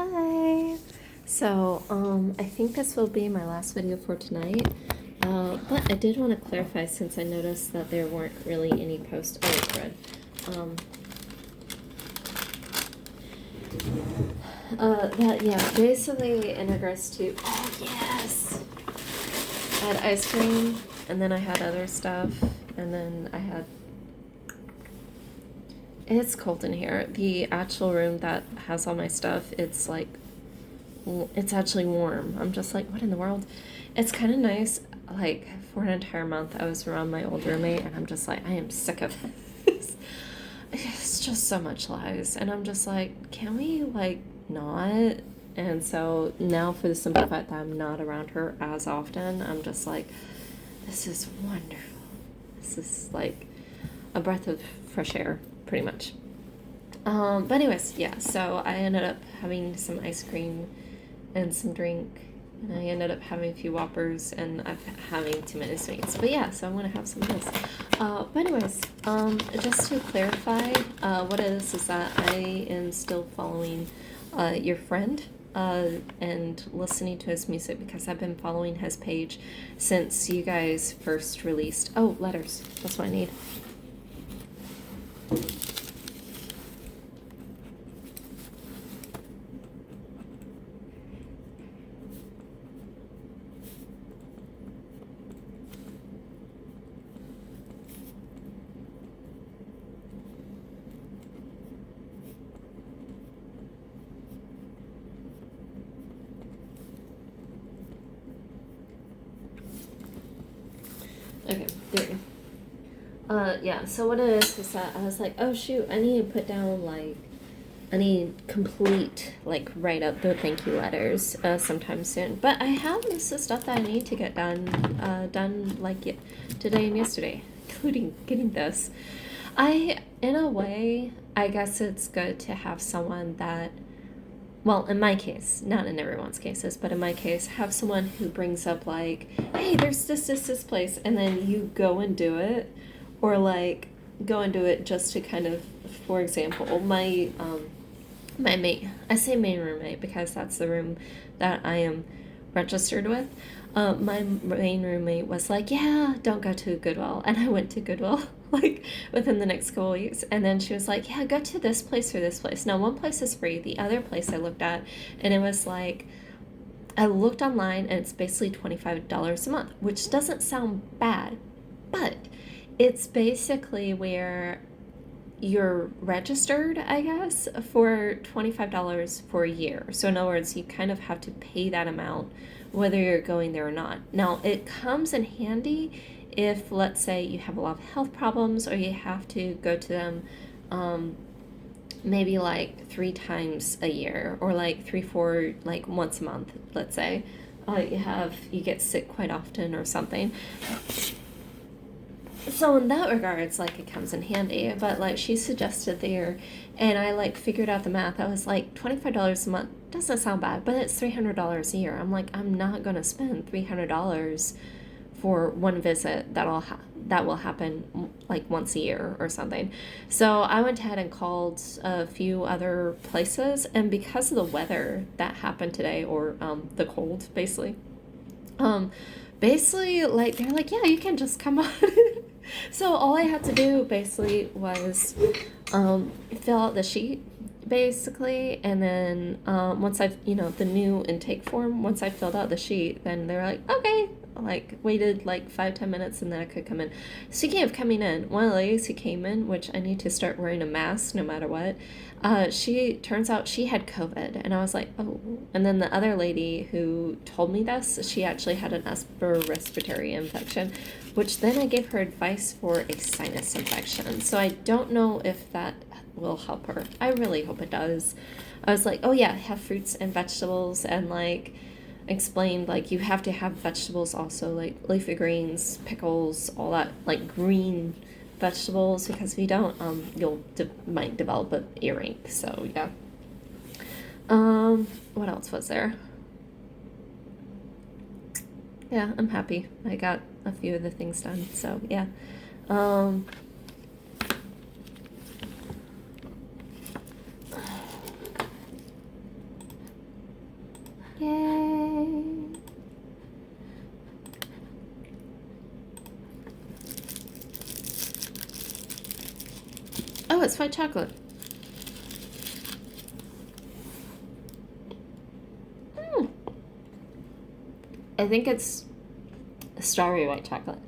Hi. So, I think this will be my last video for tonight. But I did want to clarify since I noticed that there weren't really any posts. Oh, it's red. Basically in regards to, oh yes! I had ice cream, and then I had other stuff, and then I had, it's cold in here. The actual room that has all my stuff, it's like, it's actually warm. I'm just like, what in the world? It's kind of nice. Like, for an entire month, I was around my old roommate, and I'm just like, I am sick of this. It's just so much lies. And I'm just like, can we, like, not? And so now, for the simple fact that I'm not around her as often, I'm just like, this is wonderful. This is like a breath of fresh air, pretty much. But anyways, yeah, so I ended up having some ice cream and some drink, and I ended up having a few Whoppers, and I'm having too many sweets. But yeah, so I'm gonna have some of this. But anyways, just to clarify, what it is that I am still following your friend and listening to his music because I've been following his page since you guys first released. Oh, letters. That's what I need. Okay, there we go. Yeah, so what it is that I was like, oh shoot, I need to put down, like, I need complete, like, write up the thank you letters sometime soon. But I have most of the stuff that I need to get done, like, today and yesterday, including getting this. In a way, I guess it's good to have someone that, well, in my case, not in everyone's cases, but in my case, have someone who brings up, like, hey, there's this place, and then you go and do it, or, like, go and do it just to kind of, for example, my mate, I say main roommate because that's the room that I am registered with. My main roommate was like, yeah, don't go to Goodwill. And I went to Goodwill like within the next couple weeks. And then she was like, yeah, go to this place or this place. Now, one place is free. The other place I looked at, and it was like, I looked online and it's basically $25 a month, which doesn't sound bad, but it's basically where you're registered, I guess, for $25 for a year. So in other words, you kind of have to pay that amount whether you're going there or not. Now, it comes in handy if, let's say, you have a lot of health problems or you have to go to them maybe like 3 times a year or like 3, 4, like once a month, let's say. You get sick quite often or something. So in that regard, it's like it comes in handy. But like she suggested there, and I like figured out the math. I was like, $25 a month doesn't sound bad, but it's $300 a year. I'm like, I'm not gonna spend $300 for one visit that will happen like once a year or something. So I went ahead and called a few other places, and because of the weather that happened today, or the cold, basically like they're like, yeah, you can just come on. So all I had to do basically was fill out the sheet basically, and then once I've, the new intake form, once I filled out the sheet, then they're like, okay, like waited like 5-10 minutes, and then I could come in. Speaking of coming in, one of the ladies who came in, which I need to start wearing a mask no matter what, she turns out she had COVID, and I was like, oh. And then the other lady who told me this, she actually had an upper respiratory infection, which then I gave her advice for a sinus infection. So I don't know if that will help her. I really hope it does. I was like, oh yeah, have fruits and vegetables, and like explained like you have to have vegetables also, like leafy greens, pickles, all that, like green vegetables, because if you don't, you'll might develop an earache. So yeah. What else was there? Yeah, I'm happy. I got a few of the things done. So yeah. it's white chocolate. I think it's starry white chocolate.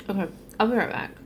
Okay, I'll be right back.